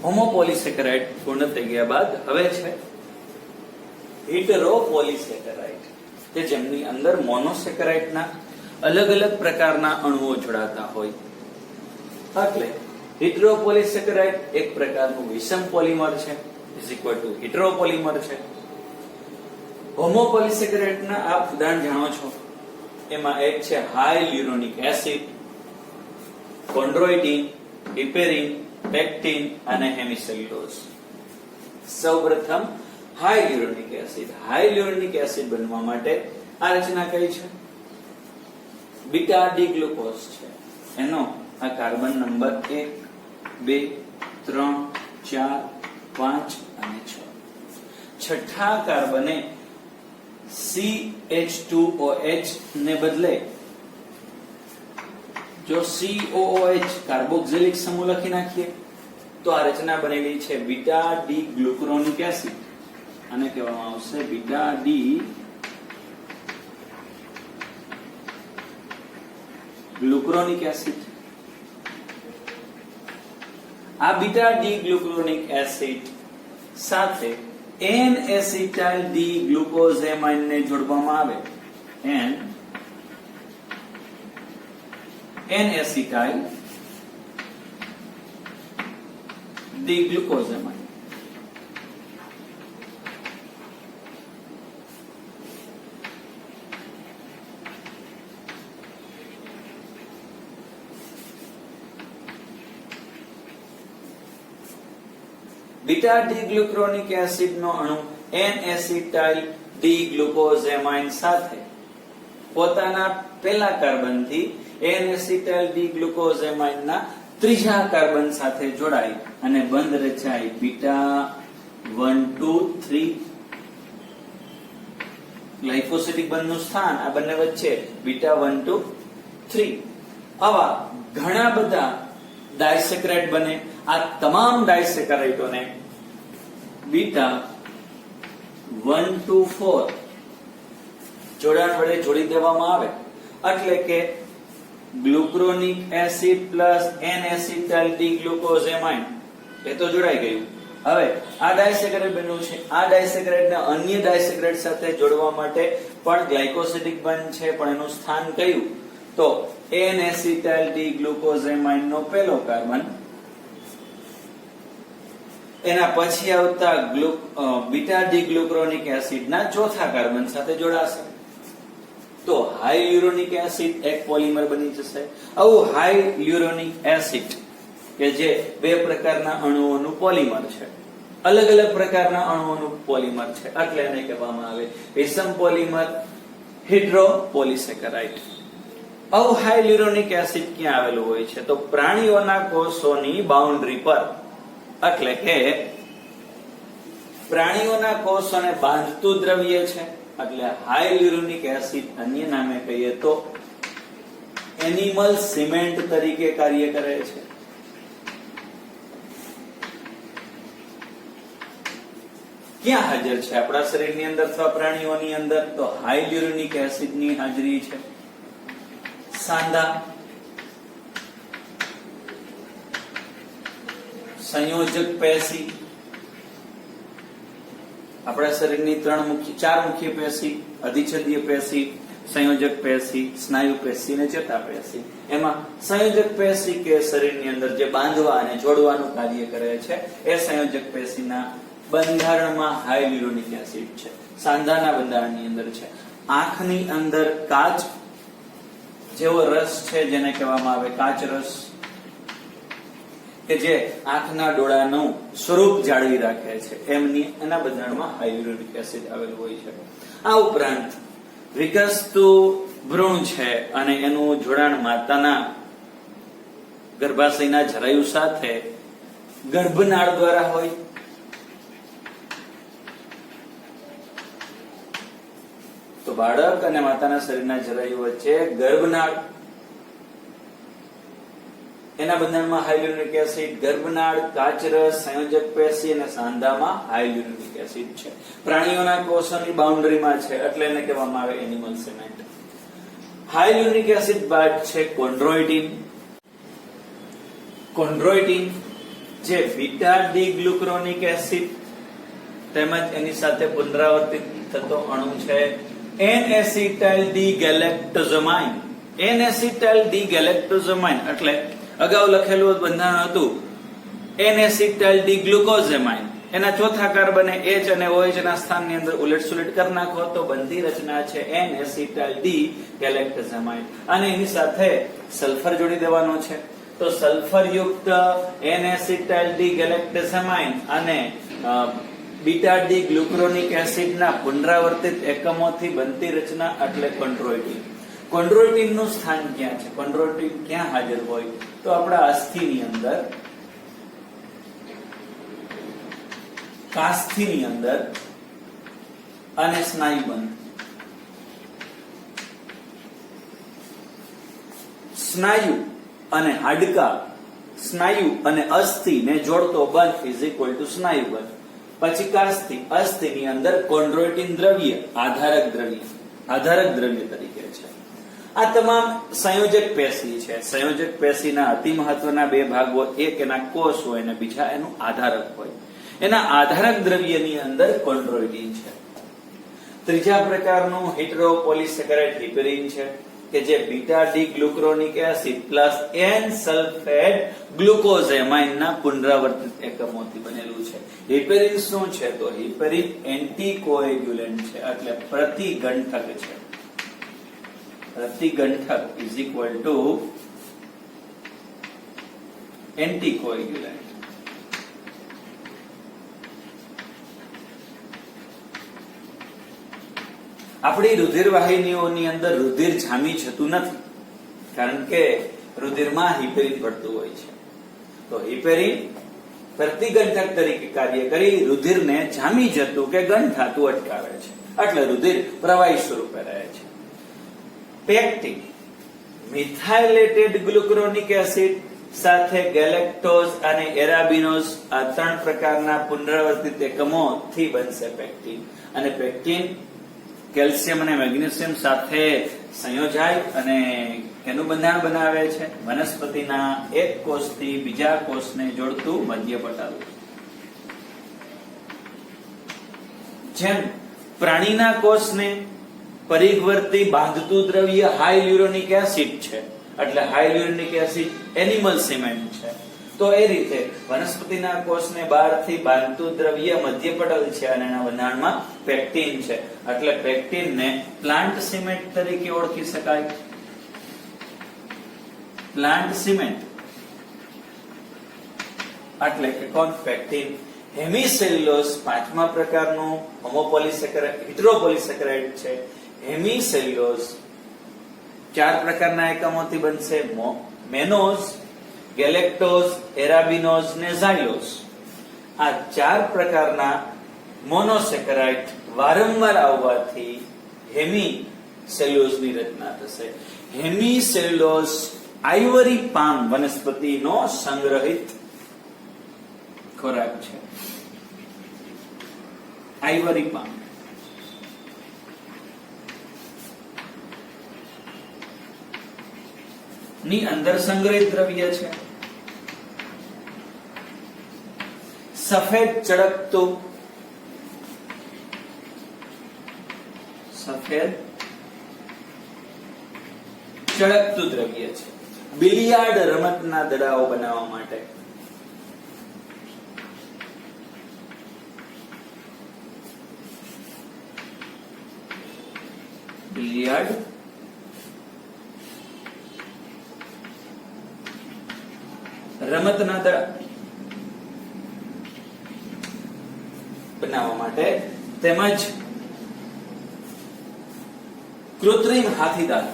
હોમોપોલિસેકેરાઇડ પૂર્ણ થઈ ગયા બાદ હવે છે હિટરોપોલિસેકેરાઇડ કે જેમની અંદર મોનોસેકેરાઇડના અલગ અલગ પ્રકારના અણુઓ જોડાતા હોય. એટલે હિટરોપોલિસેકેરાઇડ એક પ્રકારનું વિષમ પોલિમર છે = હિટરોપોલિમર છે. હોમોપોલિસેકેરાઇડના આપ ઉદાહરણ જાણો છો. એમાં એક છે હાયલ્યુરોનિક એસિડ, કોન્ડ્રોઇટિન, હિપેરિન, પેક્ટિન અને હેમિસેલ્યુલોઝ. સૌપ્રથમ હાયલ્યુરોનિક એસિડ. હાયલ્યુરોનિક એસિડ બનવા માટે આ રચના કઈ છે? બીટા ડી ગ્લુકોઝ છે. એનો આ કાર્બન નંબર 1 2 3 4 5 અને 6. છઠ્ઠા કાર્બને CH2OH ને બદલે જો COOH કાર્બોક્સિલિક સમૂહ લખી નાખીએ તો આ રચના બનેલી છે બીટા ડી ગ્લુક્રોનિક એસિડ. આને કહેવામાં આવશે બીટા ડી ગ્લુક્રોનિક એસિડ. આ બીટા ડી ગ્લુક્રોનિક એસિડ સાથે N-એસિટાઇલ ડી ગ્લુકોઝેમાઇન ને જોડવામાં આવે. N-એસિટાઇલ D ગ્લુકોઝેમાઇન. Beta D glucuronic acid નો અણુ N-એસિટાઇલ ડી ગ્લુકોઝેમાઇન સાથે પોતાના પહેલા કાર્બન થી N-એસિટાઇલ ડી ગ્લુકોઝેમાઇન ના ત્રીજા કાર્બન સાથે જોડાય અને બંધ રચાય બીટા 1 2 3. ગ્લાયકોસિડિક બંધનું સ્થાન આ બંને વચ્ચે બીટા 1 2 3. આવા ઘણા બધા ડાયસેકેરાઇડ બને. આ તમામ ડાયસેકેરાઇડોને બીટા 1 2 4 જોડાણ વડે જોડી દેવામાં આવે. એટલે કે ગ્લુક્રોનિક એસિડ પ્લસ N-એસિટાઇલ ડી ગ્લુકોઝેમાઇન એ તો જોડાઈ ગયું. હવે આ ડાયસેકેરાઇડ બન્યું છે. આ ડાયસેકેરાઇડને અન્ય ડાયસેકેરાઇડ સાથે જોડવા માટે પણ ગ્લાયકોસિડિક બંધ છે, પણ એનું સ્થાન કયું? તો N-એસિટાઇલ ડી ગ્લુકોઝેમાઇન નો પહેલો કાર્બન એના પછી આવતા બીટા ડી ગ્લુક્રોનિક એસિડ ના ચોથા કાર્બન સાથે જોડાશે. તો હાયલ્યુરોનિક એસિડ એક પોલિમર બની જશે. આવું હાયલ્યુરોનિક એસિડ કે જે બે પ્રકારના અણુઓનું પોલિમર છે, અલગ અલગ પ્રકારના અણુઓનું પોલિમર છે, એટલે એને કહેવામાં આવે વિષમ પોલિમર હિટરોપોલિસેકેરાઇડ. આવું હાયલ્યુરોનિક એસિડ ક્યાં આવેલું હોય છે? તો પ્રાણીઓના કોષોની બાઉન્ડ્રી પર. એટલે કે પ્રાણીઓના કોષોને બાંધતું દ્રવ્ય છે. એટલે હાયલ્યુરોનિક એસિડ અન્ય નામે કહીએ તો એનિમલ સિમેન્ટ તરીકે કાર્ય કરે છે. ક્યાં હાજર છે આપણા શરીરની અંદર અથવા પ્રાણીઓની અંદર? તો હાયલ્યુરોનિક એસિડની હાજરી છે સાંધા, સંયોજક પેશી. આપણા શરીરની ચાર મુખ્ય પેશી, અધિચ્છદીય પેશી, સંયોજક પેશી, સ્નાયુ પેશી અને ચેતાપેશી. એમાં સંયોજક પેશી કે શરીરની અંદર જે બાંધવા અને જોડવાનું કાર્ય કરે છે એ સંયોજક પેશીના બંધારણમાં હાયલ્યુરોનિક એસિડ છે. સાંધાના બંધારણની અંદર છે. આંખની અંદર કાચ જેવો રસ છે જેને કહેવામાં આવે કાચ રસ, કે જે આંખના ડોળાનું સ્વરૂપ જાળવી રાખે છે. એના બંધારણમાં હાયલ્યુરોનિક એસિડ આવેલું હોય છે. આ ઉપરાંત વિકસતું ભ્રૂણ છે અને એનું જોડાણ માતાના ગર્ભાશયના જરાયુ સાથે ગર્ભનાળ દ્વારા હોય. તો બાળક અને માતાના શરીરના જરાયુ વચ્ચે ગર્ભનાળ, એના બંધારણમાં હાયલ્યુરોનિક એસિડ, ગર્ભનાળ, કાચરસ, સંયોજક પેશી અને સાંધામાં હાયલ્યુરોનિક એસિડ છે. પ્રાણીઓના કોષોની બાઉન્ડરીમાં છે એટલે એને કહેવામાં આવે એનિમલ સિમેન્ટ. હાયલ્યુરોનિક એસિડ બાદ છે કોન્ડ્રોઇટિન. કોન્ડ્રોઇટિન જે બીટા ડી ગ્લુક્રોનિક એસિડ તેમજ એની સાથે પુનરાવર્તિત થતો અણુ છે N-એસિટાઇલ ડી ગેલેક્ટોઝમાઇન. N-એસિટાઇલ ડી ગેલેક્ટોઝમાઇન એટલે અગાઉ લખેલું બંધારણ હતું N-એસિટાઇલ ડી ગ્લુકોઝેમાઇન. એના ચોથા કાર્બને H અને OH ના સ્થાનની અંદર ઉલટસુલટ કરી નાખો તો બનતી રચના છે N-એસિટાઇલ ડી ગેલેક્ટોઝેમાઇન. અને એની સાથે સલ્ફર જોડી દેવાનો છે. તો સલ્ફર યુક્ત N-એસિટાઇલ ડી ગેલેક્ટોઝેમાઇન અને બીટા ડી ગ્લુક્રોનિક એસિડના પુનરાવર્તિત એકમોથી બનતી રચના એટલે કોન્ડ્રોઇટિન. કોન્ડ્રોઇટિન નું સ્થાન ક્યાં છે? કોન્ડ્રોઇટિન ક્યાં હાજર હોય? તો આપણા અસ્થિની અંદર, કાસ્થિની અંદર અને સ્નાયુબંધ. સ્નાયુ અને હાડકા, સ્નાયુ અને અસ્થિ ને જોડતો બંધ ઇઝ ઇક્વલ ટુ સ્નાયુબંધ. પછી કાસ્થિ, અસ્થિની અંદર કોન્ડ્રોઇટિન દ્રવ્ય આધારક દ્રવ્ય તરીકે છે. આ તમામ સંયોજક પેશી છે. સંયોજક પેશીના અતિ મહત્વના બે ભાગો, એક એના કોષ હોય અને બીજા એનું આધારક હોય. એના આધારક દ્રવ્યની અંદર કોન્ડ્રોઇટિન છે. ત્રીજા પ્રકારનું હેટરોપોલિસેકેરાઇડ હિપેરિન છે કે જે beta D glucuronic acid plus N sulphate glucosamine ના પુનરાવર્તિત એકમોથી બનેલું છે. હિપેરિન શું છે? તો હિપેરિન એન્ટીકોએગ્યુલન્ટ છે એટલે પ્રતિગંઠક છે. પ્રતિગંઠક ઇઝ ઇક્વલ ટુ એન્ટીકોએગ્યુલન્ટ. આપણી રુધિર વાહિનીઓની અંદર રુધિર જામી જતું નથી, કારણ કે રુધિરમાં હિપેરિન ભળતું હોય છે. તો હિપેરિન પ્રતિગંઠક તરીકે કાર્ય કરી રુધિરને જામી જતું કે ગંઠાતું અટકાવે છે, એટલે રુધિર પ્રવાહી સ્વરૂપે રહે છે. પેક્ટિન, મિથાઇલેટેડ ગ્લુક્રોનિક એસિડ સાથે ગેલેક્ટોઝ અને એરાબિનોઝ, આ ત્રણ પ્રકારના પુનરાવર્તિત એકમોથી બનશે પેક્ટિન. અને પેક્ટિન કેલ્શિયમ અને મેગ્નેશિયમ સાથે સંયોજાય અને એનું બંધારણ બનાવે છે વનસ્પતિના એક કોષથી બીજા કોષને જોડતું મધ્ય પટલ. જેમ પ્રાણીના કોષને પરિઘવર્તી બાંધતું દ્રવ્ય હાઇલ્યુરોનિક એસિડ છે, એટલે હાઇલ્યુરોનિક એસિડ એનિમલ સિમેન્ટ છે, તો એ રીતે વનસ્પતિના કોષને બહારથી બાંધતું દ્રવ્ય મધ્યપટલ છે અને એના બંધારણમાં પેક્ટિન છે, એટલે પેક્ટિનને પ્લાન્ટ સિમેન્ટ તરીકે ઓળખી શકાય. પ્લાન્ટ સિમેન્ટ એટલે કે કોણ? પેક્ટિન. હેમિસેલ્યુલોઝ પાંચમા પ્રકારનું હોમોપોલિસેકેરાઇડ હેટરોપોલિસેકેરાઇડ છે. હેમિસેલ્યુલોઝ ચાર પ્રકારના એકમોથી બનશે: મેનોઝ, ગેલેક્ટોઝ, એરાબિનોઝ ને ઝાયલોઝ. આ ચાર પ્રકારના મોનોસેકેરાઇડ વારંવાર આવવાથી હેમિસેલ્યુલોઝની રચના થશે. હેમિસેલ્યુલોઝ આઇવરી પામ વનસ્પતિનો સંગ્રહિત ખોરાક છે. આઇવરી પામ ની અંદર સંગ્રહિત દ્રવ્ય છે. સફેદ ચળકતું દ્રવ્ય છે. બિલિયાર્ડ રમતના દડાઓ બનાવવા માટે બિલિયાર્ડ રમતના દડા બનાવવા માટે તેમજ કૃત્રિમ હાથીદાંત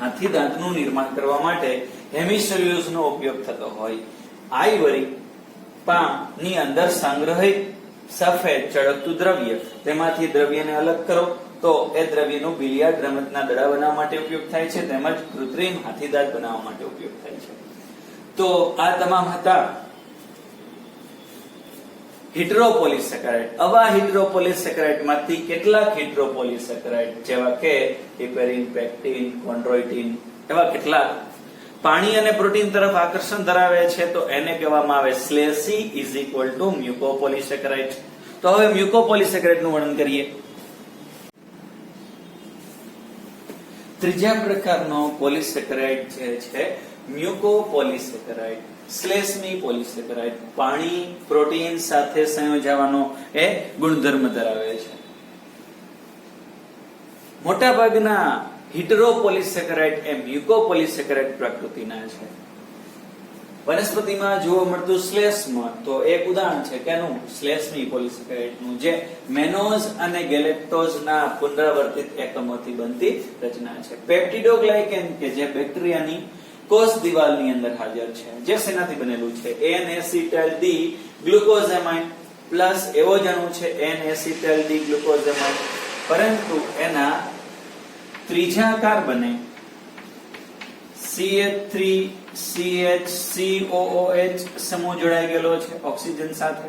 હાથીદાંતનું નિર્માણ કરવા માટે હેમિસેલ્યુલોઝનો ઉપયોગ થતો હોય. આઇવરી પામ ની અંદર સંગ્રહિત સફેદ ચળકતું દ્રવ્ય, તેમાંથી દ્રવ્યને અલગ કરો તો એ દ્રવ્યનું બિલિયાર્ડ રમતના દડા બનાવવા માટે ઉપયોગ થાય છે, તેમજ કૃત્રિમ હાથીદાંત બનાવવા માટે ઉપયોગ થાય છે. તો આ તમામ હતા હિડ્રોપોલિસેકેરાઇડ. આવા હિડ્રોપોલિસેકેરાઇડ માંથી કેટલાક હિડ્રોપોલિસેકેરાઇડ જેવા કે હિપેરિન, પેક્ટિન, કોન્ડ્રોઇટિન એવા કેટલાક પાણી અને પ્રોટીન તરફ આકર્ષણ ધરાવે છે તો એને કહેવામાં આવે સ્લેશી ઇઝ ઇક્વલ ટુ મ્યુકોપોલિસેકેરાઇડ. તો હવે મ્યુકોપોલિસેકેરાઇડ નું વર્ણન કરીએ. ત્રીજા પ્રકારનો પોલિસેકેરાઇડ જે છે મ્યુકોપોલિસેકેરાઇડ, શ્લેષ્મી પોલિસેકેરાઇડ. પાણી પ્રોટીન સાથે સંયોજવાનો એ ગુણધર્મ ધરાવે છે. મોટાભાગના હિડ્રોપોલિસેકેરાઇડ એ મ્યુકોપોલિસેકેરાઇડ પ્રકૃતિના છે. વનસ્પતિમાં જોવા મળતું શ્લેષ્મ તો એક ઉદાહરણ છે કેનું? શ્લેષ્મી પોલિસેકેરાઇડનું, જે મેનોઝ અને ગેલેક્ટોઝના પુનરાવર્તિત એકમોથી બનતી રચના છે. પેપ્ટિડોગ્લાયકેન કે જે બેક્ટેરિયાની કોષ દિવાલની અંદર હાજર છે, જે શેનાથી બનેલું છે? N-acetyl-D ગ્લુકોઝેમાઇન પ્લસ એવો જ અણુ છે N-acetyl-D ગ્લુકોઝેમાઇન, પરંતુ એના ત્રીજા કાર્બને CH3CHCOOH સમૂહ જોડાઈ ગયેલો છે ઓક્સિજન સાથે.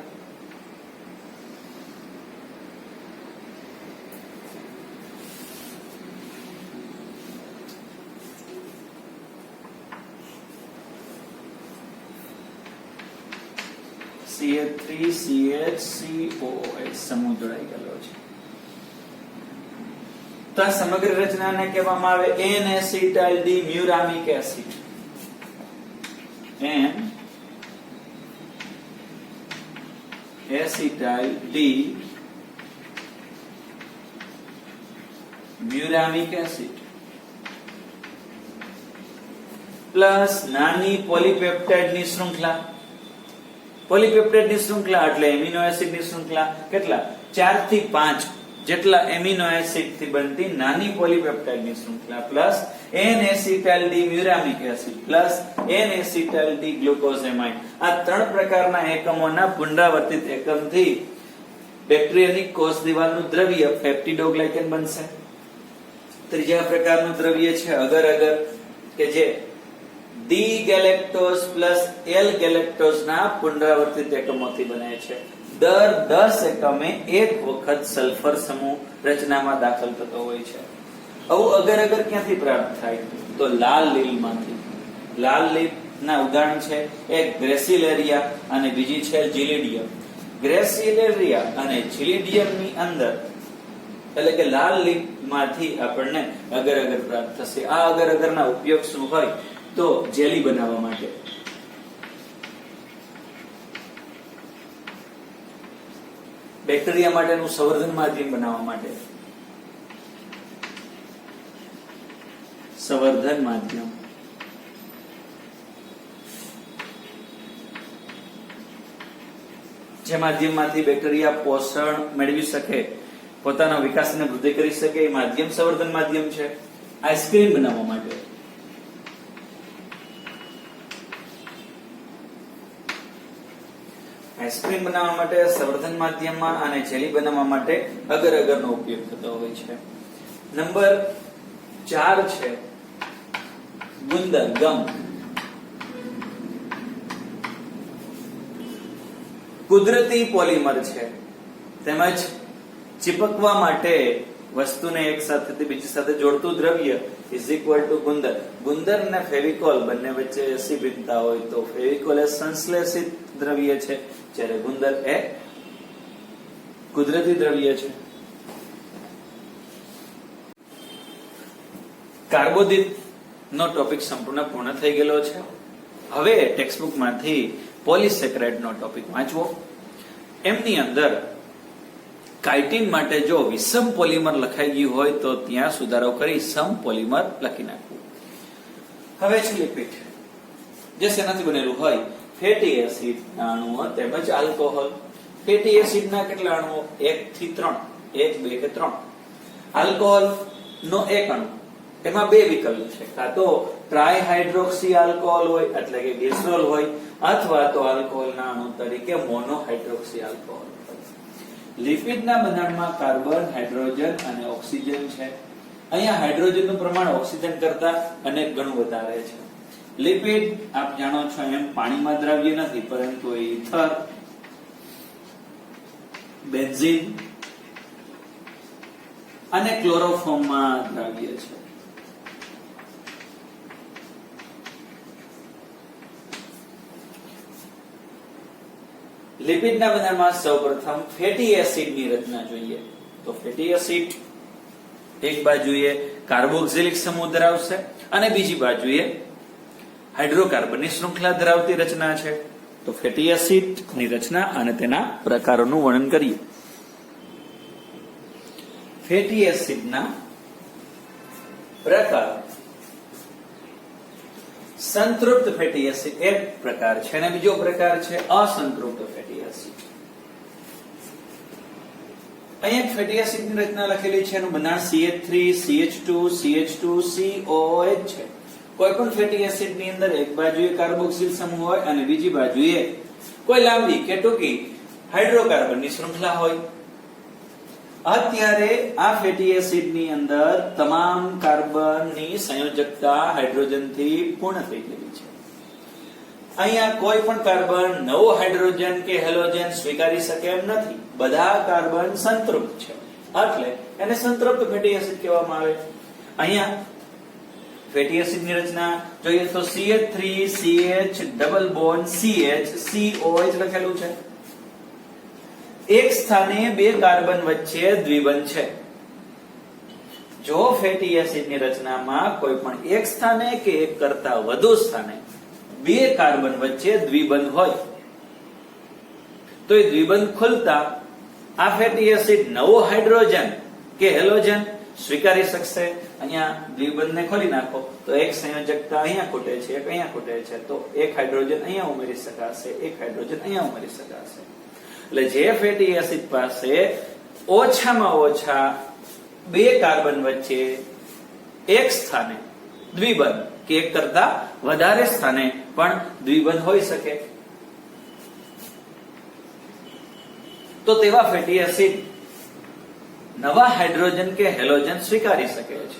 CH3CHCOOH સમૂહ જોડાઈ ગયેલો છે. તો આ સમગ્ર રચનાને કહેવામાં આવે N-acetyl-D muramic acid. N-acetyl-D muramic acid plus નાની પોલીપેપ્ટાઇડની શૃંખલા. પોલીપેપ્ટાઇડની શૃંખલા એટલે એમિનો એસિડની શૃંખલા. કેટલા? 4 થી 5 જેટલા એમિનો એસિડ થી બનતી નાની પોલીપેપ્ટાઇડની શૃંખલા plus N-acetyl-D muramic acid plus N-acetyl-D glucosamine. આ ત્રણ પ્રકારના એકમોના પુનરાવર્તિત એકમથી બેક્ટેરિયાની કોષ દિવાલનું દ્રવ્ય પેપ્ટિડોગ્લાયકેન બનશે. ત્રીજા પ્રકારનું દ્રવ્ય છે અગર અગર, કે જે D-ગેલેક્ટોઝ પ્લસ L-ગેલેક્ટોઝ ના પુનરાવર્તિત એકમોથી બને છે. દર 10 એકમે એક વખત સલ્ફર સમૂહ રચનામાં દાખલ થતો હોય છે. આવું અગર અગર ક્યાંથી પ્રાપ્ત થાય? તો લાલ લીલમાંથી. લાલ લીલ ના ઉદાહરણ છે એક ગ્રેસિલેરિયા અને બીજી છે જીલિડિયમ. ગ્રેસિલેરિયા અને જીલિડિયમ ની અંદર એટલે કે લાલ લીલ માંથી આપણને અગર અગર પ્રાપ્ત થશે. આ અગર અગરના ઉપયોગ શું હોય? તો જેલી બનાવવા માટે. બેક્ટેરિયા માટેનું સંવર્ધન માધ્યમ બનાવવા માટે. સંવર્ધન માધ્યમ. જે માધ્યમમાંથી બેક્ટેરિયા પોષણ મેળવી શકે, પોતાના વિકાસને વૃદ્ધિ કરી શકે, એ માધ્યમ સંવર્ધન માધ્યમ છે. આઈસ્ક્રીમ બનાવવા માટે. આઈસ્ક્રીમ બનાવવા માટે સંવર્ધન માધ્યમમાં અને જેલી બનાવવા માટે અગર અગરનો ઉપયોગ થતો હોય છે. નંબર 4 છે ગુંદર, ગમ. કુદરતી પોલિમર છે, તેમજ ચિપકવા માટે વસ્તુને એક સાથેથી બીજી સાથે જોડતું દ્રવ્ય ઇઝ ઇક્વલ ટુ ગુંદર. ગુંદર અને ફેવિકોલ બંને વચ્ચે એસી ભિન્નતા હોય તો ફેવિકોલ એ સંશ્લેષિત દ્રવ્ય છે, જ્યારે ગુંદર એ કુદરતી દ્રવ્ય છે. કાર્બોદિત નો ટોપિક સંપૂર્ણ પૂર્ણ થઈ ગયેલો છે. હવે ટેક્સ્ટબુક માંથી પોલિસેકેરાઇડ નો ટોપિક વાંચવો. એમની અંદર કાઇટિન માટે જો વિષમ પોલિમર લખાઈ ગયું હોય તો ત્યાં સુધારો કરી સમ પોલિમર લખી નાખવું. હવે છે લિપિડ, જે શેનાથી બનેલું હોય? ફેટી એસિડ ના અણુઓ તેમજ આલ્કોહોલ. ફેટી એસિડ ના કેટલા અણુઓ? 1 થી 3, 1, 2 કે 3. આલ્કોહોલ નો એક અણુ, એમાં બે વિકલ્પ છે, કાં તો ટ્રાયહાઇડ્રોક્સી આલ્કોહોલ હોય એટલે કે ગ્લિસરોલ હોય, અથવા તો આલ્કોહોલના અણુ તરીકે મોનોહાઇડ્રોક્સી આલ્કોહોલ. લિપિડના બંધારણમાં કાર્બન, હાઇડ્રોજન અને ઓક્સિજન છે. અહીંયા હાઇડ્રોજનનું પ્રમાણ ઓક્સિજન કરતા અનેક ગણું વધારે છે. લિપિડ આપ જાણો છો એમ પાણીમાં દ્રાવ્ય નથી, પરંતુ એ ઇથર બેન્ઝીન અને ક્લોરોફોર્મમાં દ્રાવ્ય છે. લિપિડના બંધારણમાં સૌપ્રથમ ફેટી એસિડની રચના જોઈએ. તો ફેટી એસિડ એક બાજુએ કાર્બોક્સિલિક સમૂહ ધરાવશે અને બીજી બાજુએ હાઇડ્રોકાર્બનની શૃંખલા ધરાવતી રચના છે. તો ફેટી એસિડની રચના અને તેના પ્રકારોનું વર્ણન કરીએ. ફેટી એસિડના પ્રકાર. સંતૃપ્ત ફેટી એસિડ એક પ્રકાર છે અને બીજો પ્રકાર છે અસંતૃપ્ત ફેટી એસિડ. અહીંયા ફેટી એસિડની રચના લખેલી છે, એનું બંધારણ CH3 CH2 CH2 COOH છે. કોઈ પણ ફેટી એસિડની અંદર એક બાજુએ કાર્બોક્સિલ સમૂહ હોય અને બીજી બાજુએ કોઈ લાંબી કે ટૂંકી હાઇડ્રોકાર્બનની શૃંખલા હોય. અત્યારે આ ફેટી એસિડની અંદર તમામ કાર્બનની સંયોજકતા હાઇડ્રોજનથી પૂર્ણ થઈ ગઈ છે. અહીંયા કોઈ પણ કાર્બન નવો હાઇડ્રોજન કે હેલોજન સ્વીકારી શકે એમ નથી. બધા કાર્બન સંતૃપ્ત છે એટલે એને સંતૃપ્ત ફેટી એસિડ કહેવામાં આવે. અહીંયા ફેટી એસિડની રચના જોઈએ તો CH3 CH double bond CH COH લખેલું છે. એક સ્થાને બે કાર્બન વચ્ચે દ્વિબંધ છે. જો ફેટી એસિડની રચનામાં કોઈ પણ એક સ્થાને કે એક કરતા વધુ સ્થાને બે કાર્બન વચ્ચે દ્વિબંધ હોય તો એ દ્વિબંધ ખુલતા આ ફેટી એસિડ નવો હાઇડ્રોજન કે હેલોજન સ્વીકારી શકશે. અહીંયા દ્વિબંધને ખોલી નાખો તો એક સંયોજકતા અહીંયા ખૂટે છે, એક અહીંયા ખૂટે છે, તો એક હાઇડ્રોજન અહીંયા ઉમેરી શકાશે, એક હાઇડ્રોજન અહીંયા ઉમેરી શકાશે. એટલે જે ફેટી એસિડ પાસે ઓછામાં ઓછા બે કાર્બન વચ્ચે એક સ્થાને દ્વિબંધ કે એક કરતા વધારે સ્થાને પણ દ્વિબંધ હોઈ શકે તો તેવા ફેટી એસિડ નવા હાઇડ્રોજન કે હેલોજન સ્વીકારી શકે છે.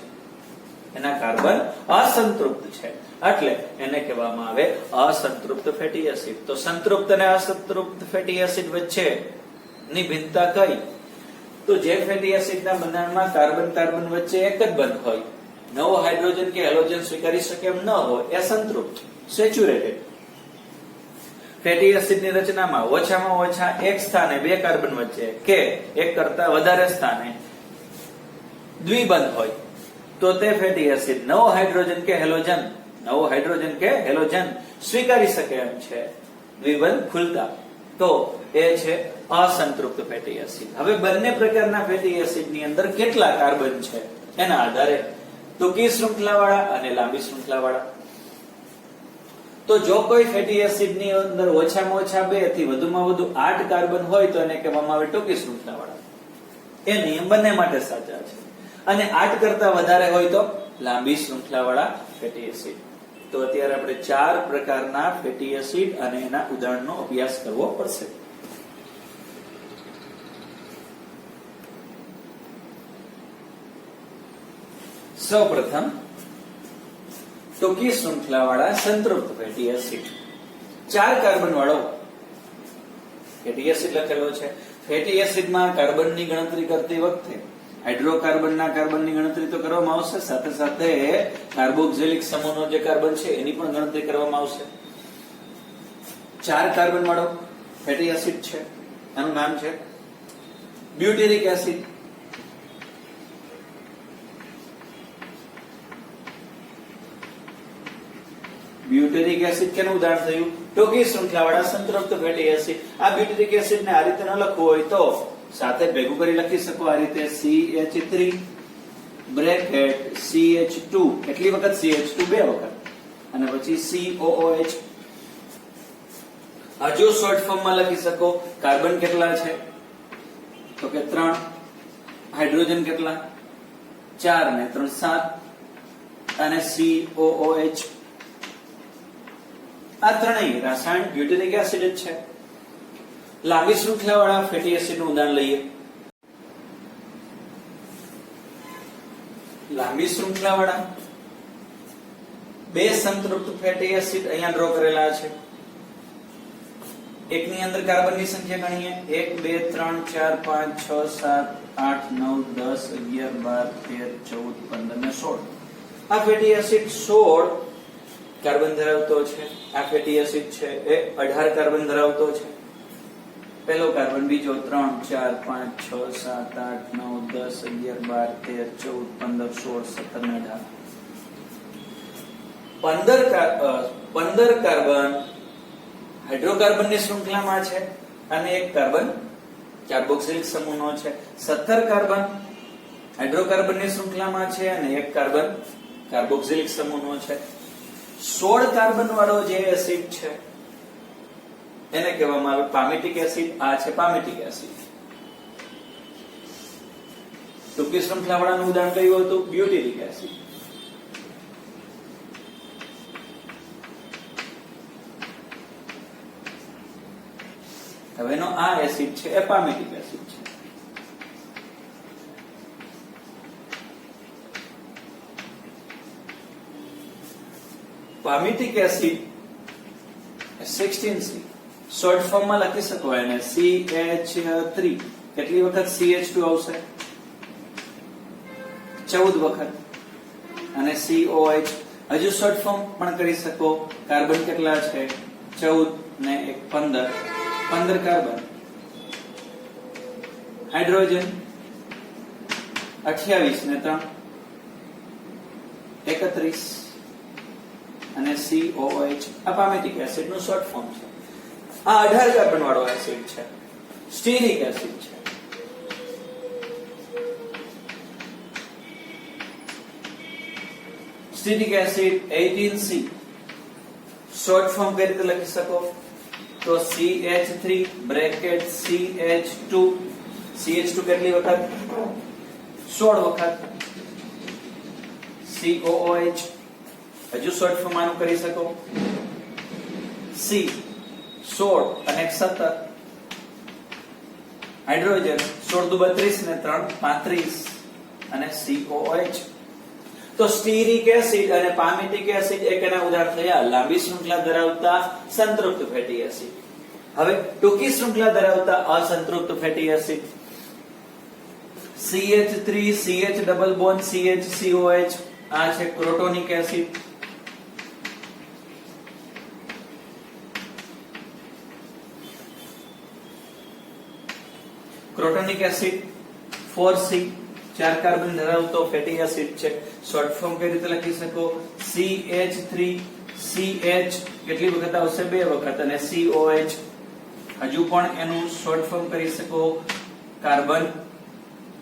એના કાર્બન અસંતૃપ્ત છે એટલે એને કહેવામાં આવે અસંતૃપ્ત ફેટી એસિડ. તો સંતૃપ્ત અને અસંતૃપ્ત ફેટી એસિડ વચ્ચે ની ભિન્નતા કઈ? તો જે ફેટી એસિડના બંધારણમાં કાર્બન કાર્બન વચ્ચે એક જ બંધ હોય, નવો હાઇડ્રોજન કે હેલોજન સ્વીકારી શકે એમ ન હોય, એ સંતૃપ્ત સેચ્યુરેટેડ. ફેટી એસિડની રચનામાં ઓછામાં ઓછા એક સ્થાને બે કાર્બન વચ્ચે કે એક કરતા વધારે સ્થાને દ્વિબંધ હોય તો તે ફેટી એસિડ નવો હાઇડ્રોજન કે હેલોજન સ્વીકારી શકે એમ છે દ્વિબંધ ખુલતા, તો એ છે અસંતૃપ્ત ફેટી એસિડ. હવે બંને પ્રકારના ફેટી એસિડની અંદર કેટલા કાર્બન છે એના આધારે ટૂંકી શૃંખલાવાળા અને લાંબી શૃંખલાવાળા. તો જો કોઈ ફેટી એસિડની અંદર ઓછામાં ઓછા 2 થી વધુમાં વધુ 8 કાર્બન હોય તો એને કહેવામાં આવે ટૂંકી શૃંખલાવાળા. એ નિયમ બંને માટે સાચા છે. અને 8 કરતા વધારે હોય તો લાંબી શૃંખલાવાળા ફેટી એસિડ. તો અત્યારે આપણે 4 પ્રકારના ફેટી એસિડ અને એના ઉદાહરણનો અભ્યાસ કરવો પડશે. સૌપ્રથમ ટૂંકી શૃંખલાવાળા સંતૃપ્ત ફેટી એસિડ. 4 કાર્બન વાળો ફેટી એસિડ લખેલો છે. ફેટી એસિડમાં કાર્બનની ગણતરી કરતી વખતે હાઇડ્રોકાર્બનના કાર્બનની ગણતરી તો કરવામાં આવશે, સાથે સાથે કાર્બોક્સિલિક સમૂહનો જે કાર્બન છે એની પણ ગણતરી કરવામાં આવશે. 4 કાર્બન વાળો ફેટી એસિડ છે, એનું નામ છે બ્યુટેરિક એસિડ. બ્યુટેરિક એસિડ કેનું ઉદાહરણ થયું? ટૂંકી શૃંખલાવાળા સંતૃપ્ત ફેટી એસિડ. આ બ્યુટેરિક એસિડને આ રીતે ન લખવું હોય તો સાથે ભેગું કરી લખી શકો આ રીતે CH3 બ્રેકેટ CH2, કેટલી વખત CH2? 2 વખત, અને પછી COOH. હજુ શોર્ટ ફોર્મમાં લખી શકો કાર્બન કેટલા છે તો કે 3, હાઇડ્રોજન કેટલા 4 ને 3 7 અને COOH. આ ત્રણેય રાસાયણિક બ્યુટેરિક એસિડ જ છે. લાંબી શૃંખલાવાળા ફેટી એસિડનું ઉદાહરણ લઈએ. લાંબી શૃંખલાવાળા 2 સંતૃપ્ત ફેટી એસિડ અહીંયા ડ્રો કરેલા છે. એકની અંદર કાર્બનની સંખ્યા ગણીએ 1 2 3 4 5 6 7 8 9 10 11 12 13 14 15 ને 16 આ ફેટી એસિડ 16 કાર્બન ધરાવતો છે. આ ફેટી એસિડ છે એ 18 કાર્બન ધરાવતો છે. પહેલો કાર્બન, બીજો 3 4 5 6 7 8 9 10 11 12 13 14 15 16 17 18 15 કાર્બન હાઇડ્રોકાર્બનની શૃંખલામાં છે અને એક કાર્બન કાર્બોક્સિલિક સમૂહનો છે. 17 કાર્બન હાઇડ્રોકાર્બનની શૃંખલામાં છે અને એક કાર્બન કાર્બોક્સિલિક સમૂહનો છે. 16 કાર્બન વાળો જે એસિડ છે એને કહેવામાં આવે પામિટિક એસિડ. આ છે પામિટિક એસિડ. ટૂંકી શૃંખલા વાળાનું ઉદાહરણ કયું હતું? બ્યુટિરિક એસિડ. હવેનો આ એસિડ છે એ પામિટિક એસિડ છે. પામિટિક એસિડ 16C શોર્ટ ફોર્મમાં લખી શકો એને CH3. કેટલી વખત CH2 આવશે? 14 વખત. અને COH હજુ શોર્ટ ફોર્મ પણ કરી શકો. કાર્બન કેટલા છે? 14 ને 1 15 કાર્બન. હાઇડ્રોજન 28 ને 3 31 અને COH. આ પામિટિક એસિડ નું શોર્ટ ફોર્મ છે. આ 18 કાર્બન વાળો એસિડ છે, સ્ટીરિક એસિડ છે. સ્ટીરિક એસિડ 18C શોર્ટ ફોર્મ કઈ રીતે લખી શકો? તો CH3 બ્રેકેટ CH2. CH2 કેટલી વખત? 16 વખત. COOH હજુ શોર્ટ ફોર્મ આનું કરી શકો. C 16 અને 17. હાઇડ્રોજન 16 દુ 32 ને 3 35 અને COH. તો સ્ટીરિક એસિડ અને પામિટિક એસિડ એના ઉદાહરણ થયા લાંબી શૃંખલા ધરાવતા સંતૃપ્ત ફેટી એસિડ. હવે ટૂંકી શૃંખલા ધરાવતા અસંતૃપ્ત fatty acid CH3 CH double bond CH COH. આ છે crotonic acid. Crotonic acid 4C 4 carbon ધરાવતો ફેટી એસિડ છે. શોર્ટ ફોર્મ કઈ રીતે લખી શકો? CH3 CH કેટલી વખત આવશે? 2 વખત. અને COH હજુ પણ એનું શોર્ટ ફોર્મ કરી શકો. કાર્બન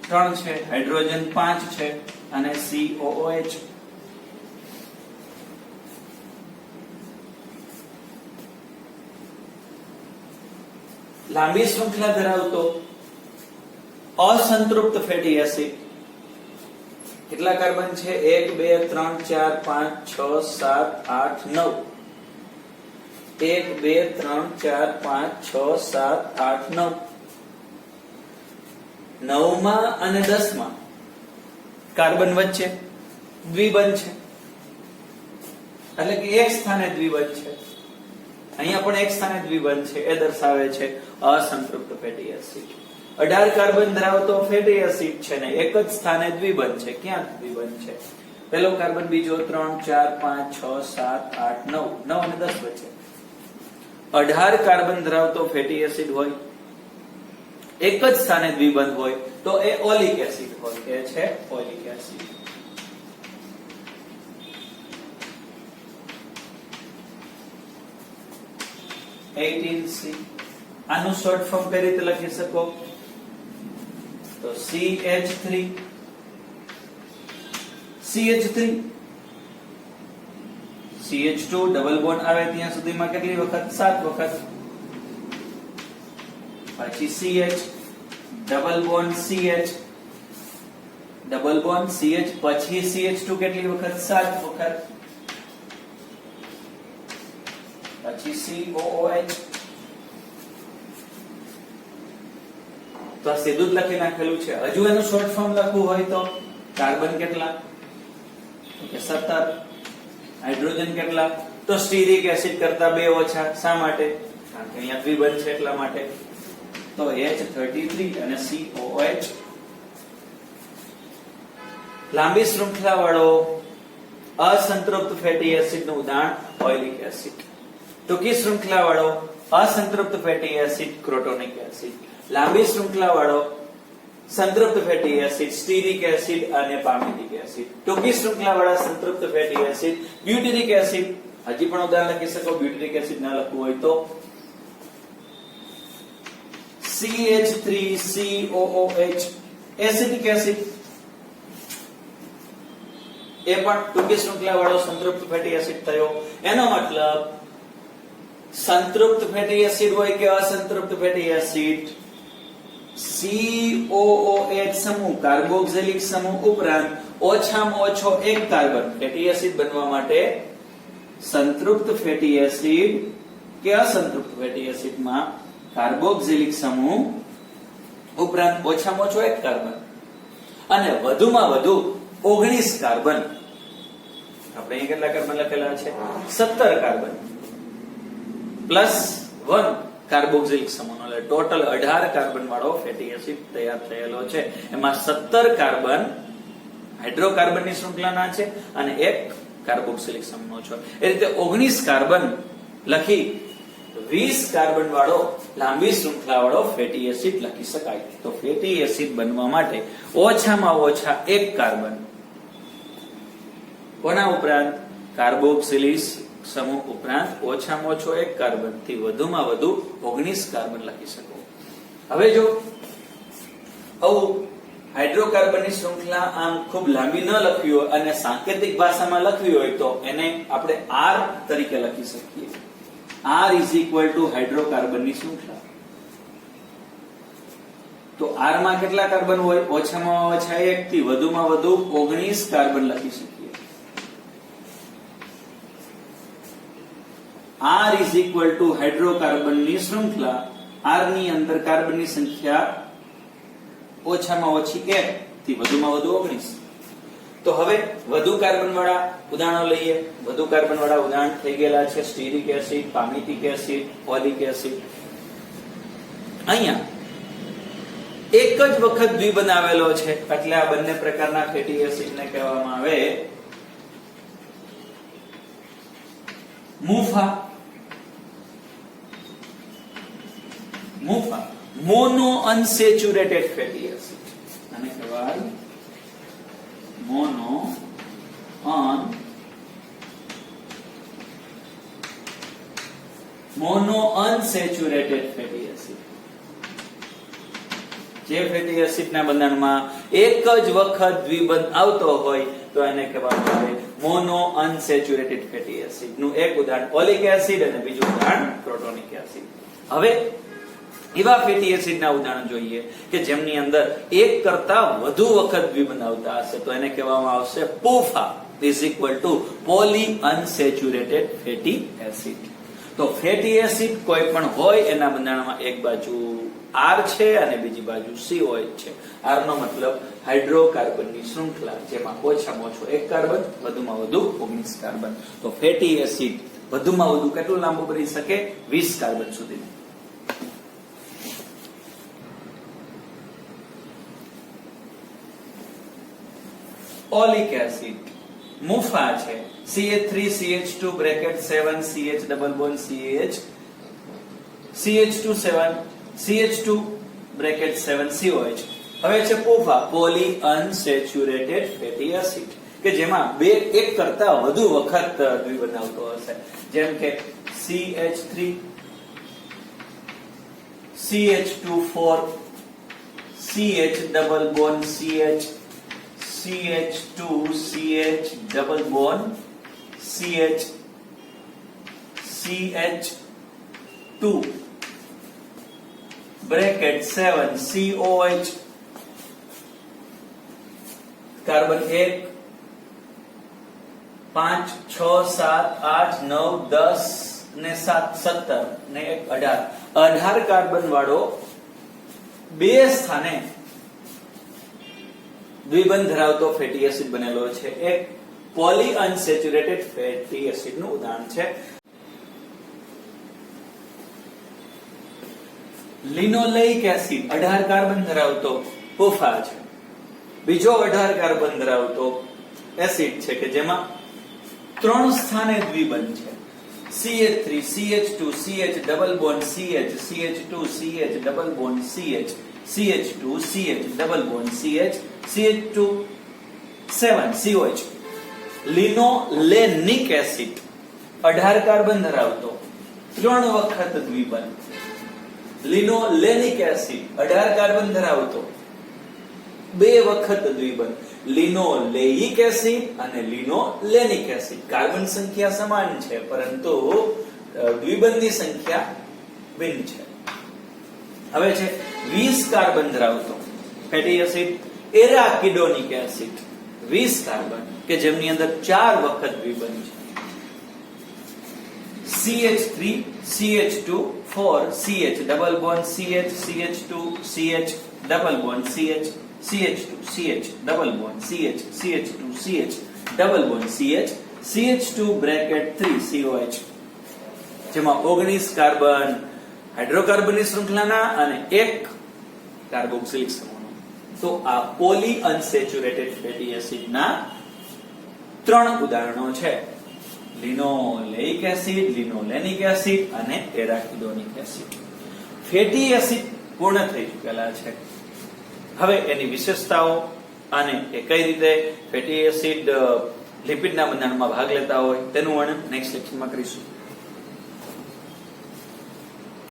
3 છે, હાઇડ્રોજન 5 છે અને COOH. લાંબી શૃંખલા ધરાવતો અસંતૃપ્ત ફેટી એસિડ કેટલા કાર્બન છે? 1 2 3 4 5 6 7 8 9. 1 2 3 4 5 6 7 8 9. 9 માં અને 10 માં કાર્બન વચ્ચે દ્વિબંધ છે, એટલે કે એક સ્થાને દ્વિબંધ છે. અહીંયા પણ એક સ્થાને દ્વિબંધ છે, એ દર્શાવે છે અસંતૃપ્ત ફેટી એસિડ. 18 કાર્બન ધરાવતો ફેટી એસિડ છે ને એક જ સ્થાને દ્વિબંધ છે. ક્યાં દ્વિબંધ છે? પહેલો કાર્બન, બીજો 3 4 5 6 7 8 9. 9 અને 10 વચ્ચે 18 કાર્બન ધરાવતો ફેટી એસિડ હોય, એક જ સ્થાને દ્વિબંધ હોય તો એ ઓલિક એસિડ હોય. એ છે ઓલિક એસિડ. C આનું શોર્ટ ફોર્મ કઈ રીતે લખી શકો? તો CH3 CH2 ડબલ બોન્ડ આવે ત્યાં સુધીમાં કેટલી વખત? 7 વખત. પછી CH double bond CH double bond CH પછી CH2 કેટલી વખત? 7 વખત. પછી COOH. તો આ સીધું જ લખી નાખેલું છે. હજુ એનું શોર્ટ ફોર્મ લખવું હોય તો કાર્બન કેટલા? 17. હાઇડ્રોજન કેટલા? તો સ્ટીરિક એસિડ કરતા 2 ઓછા. શા માટે? કારણ કે અહીંયા દ્વિબંધ છે એટલા માટે. તો H33 અને COOH. લાંબી શૃંખલા વાળો અસંતૃપ્ત ફેટી એસિડ નું ઉદાહરણ ઓઇલિક એસિડ. ટૂંકી શૃંખલા વાળો અસંતૃપ્ત ફેટી એસિડ ક્રોટોનિક એસિડ. લાંબી શૃંખલા વાળો સંતૃપ્ત ફેટી એસિડ સ્ટીરિક એસિડ અને પામિટિક એસિડ. ટૂંકી શૃંખલા વાળા સંતૃપ્ત ફેટી એસિડ બ્યુટેરિક એસિડ. હજી પણ ઉદાહરણ લખી શકો બ્યુટેરિક એસિડ ના લખવું હોય તો CH3COOH એસિડિક એસિડ. એ પણ ટૂંકી શૃંખલા વાળો સંતૃપ્ત ફેટી એસિડ થયો. એનો મતલબ સંતૃપ્ત ફેટી એસિડ હોય કે અસંતૃપ્ત ફેટી એસિડ, COOH સમૂહ કાર્બોક્સિલિક સમૂહ ઉપરાંત ઓછામાં ઓછો એક કાર્બન ફેટી એસિડ બનવા માટે સંતૃપ્ત ફેટી એસિડ કે અસંતૃપ્ત ફેટી એસિડમાં કાર્બોક્સિલિક સમૂહ ઉપરાંત ઓછામાં ઓછો એક કાર્બન અને વધુમાં વધુ 19 કાર્બન. આપણે અહીં કેટલા કાર્બન લખેલા છે? 17 કાર્બન પ્લસ 1 કાર્બોક્સિલિક સમૂહનો એટલે ટોટલ 18 કાર્બન વાળો ફેટી એસિડ તૈયાર થયેલો છે. એમાં 17 કાર્બન હાઇડ્રોકાર્બનની શૃંખલાના છે અને એક કાર્બોક્સિલિક સમૂહનો છે. એ રીતે 19 કાર્બન લખી 20 કાર્બન વાળો લાંબી શૃંખલા વાળો ફેટી એસિડ લખી શકાય. તો ફેટી એસિડ બનવા માટે ઓછામાં ઓછા એક કાર્બન કોના ઉપરાંત કાર્બોક્સિલિક સમૂહ ઉપરાંત ઓછામાં ઓછો એક કાર્બન થી વધુમાં વધુ 19 કાર્બન લખી શકો. હવે જો આવું હાઇડ્રોકાર્બનની શૃંખલા આમ ખૂબ લાંબી ન લખવી હોય અને સાંકેતિક ભાષામાં લખવી હોય તો એને આપણે R તરીકે લખી શકીએ. R is equal to હાઇડ્રોકાર્બનની શૃંખલા. તો R માં કેટલા કાર્બન હોય? ઓછામાં ઓછા 1 થી વધુમાં વધુ 19 કાર્બન લખી શકીએ. R is equal to હાઇડ્રોકાર્બનની શૃંખલા. R ની અંદર કાર્બનની સંખ્યા ઓછામાં ઓછી 1 થી વધુમાં વધુ 19. તો હવે વધુ કાર્બન વાળા ઉદાહરણો લઈએ. વધુ કાર્બન વાળા ઉદાહરણ થઈ ગયેલા છે સ્ટીરિક એસિડ, પામિટિક એસિડ, ઓલિક એસિડ. અહીંયા એક જ વખત દ્વિબંધ આવેલો છે એટલે આ બંને પ્રકારના ફેટી એસિડને કહેવામાં આવે મુફા. મોનો અનસેચ્યુરેટેડ ફેટી એસિડ આને કહેવાય મોનો અનસેચ્યુરેટેડ ફેટી એસિડ. જે ફેટી એસિડના બંધારણમાં એક જ વખત દ્વિબંધ આવતો હોય તો એને કહેવામાં આવે મોનો અનસેચ્યુરેટેડ ફેટી એસિડ. નું એક ઉદાહરણ ઓલિક એસિડ અને બીજું ઉદાહરણ પ્રોટોનિક એસિડ. હવે એવા ફેટી એસિડના ઉદાહરણ જોઈએ કે જેમની અંદર એક કરતા વધુ વખત દ્વિબંધ આવતા હશે તો એને કહેવામાં આવશે PUFA is equal to poly unsaturated fatty acid. તો ફેટી એસિડ કોઈ પણ હોય એના બંધારણમાં એક બાજુ R છે અને બીજી બાજુ COH છે. R નો મતલબ હાઇડ્રોકાર્બનની શૃંખલા જેમાં ઓછામાં ઓછો એક કાર્બન વધુમાં વધુ 19 કાર્બન. તો ફેટી એસિડ વધુમાં વધુ કેટલું લાંબુ બની શકે? 20 કાર્બન સુધી. ઓલિક એસિડ મુફા છે. CH3CH2 bracket 7 CH double bond CH CH2 7 CH2 bracket 7 COH. હવે છે PUFA poly unsaturated fatty acid કે જેમાં એક કરતા વધુ વખત દ્વિબંધ આવતો હશે. જેમ કે CH3 CH2 4 CH double bond CH CH2 CH double bond CH CH2 bracket 7 COH. Carbon 1 5 6 7 8 9 10 ને 7 17 ને 1 18 કાર્બન વાળો બે સ્થાને દ્વિબંધ ધરાવતો ફેટી એસિડ બનેલો છે. એક પોલી અનસેચ્યુરેટેડ ફેટી એસિડ નું ઉદાહરણ છે. લિનોલેઇક એસિડ 18 કાર્બન ધરાવતો પોફા છે. બીજો 18 કાર્બન ધરાવતો એસિડ છે કે જેમાં 3 સ્થાને દ્વિબંધ છે. CH3 CH2 CH double bond CH CH2 CH double bond CH CH2 CH double bond CH CH2 7 COH. Linolenic acid 18 carbon ધરાવતો 3 વખત દ્વિબંધ. લિનોલેનિક એસિડ 18 કાર્બન ધરાવતો 2 વખત દ્વિબંધ. લિનોલેઇક એસિડ અને લિનોલેનિક એસિડ કાર્બન સંખ્યા સમાન છે પરંતુ દ્વિબંધની સંખ્યા ભિન્ન છે. હવે છે 20 કાર્બન ધરાવતો ફેટી એસિડ એરાકિડોનિક એસિડ. 20 કાર્બન કે જેમની અંદર 4 વખત દ્વિબંધ છે. CH3 CH2 4 CH double bond CH CH2 CH double bond CH CH2 CH double bond CH CH2 CH double bond CH CH2 bracket 3 COH. જેમાં 19 કાર્બન હાઇડ્રોકાર્બનની શૃંખલાના અને 1 કાર્બોક્સિલિક સમૂહનો. તો આ પોલી અનસેચ્યુરેટેડ ફેટી એસિડના 3 ઉદાહરણો છે. લિનોલેઇક એસિડ, લિનોલેનિક એસિડ અને એરાકિડોનિક acid. Fatty acid પૂર્ણ થઈ ચૂકેલા છે. હવે એની વિશેષતાઓ અને એ કઈ રીતે ફેટી એસિડ લિપિડના બંધારણમાં ભાગ લેતા હોય તેનું વર્ણન નેક્સ્ટ લેક્ચરમાં કરીશું.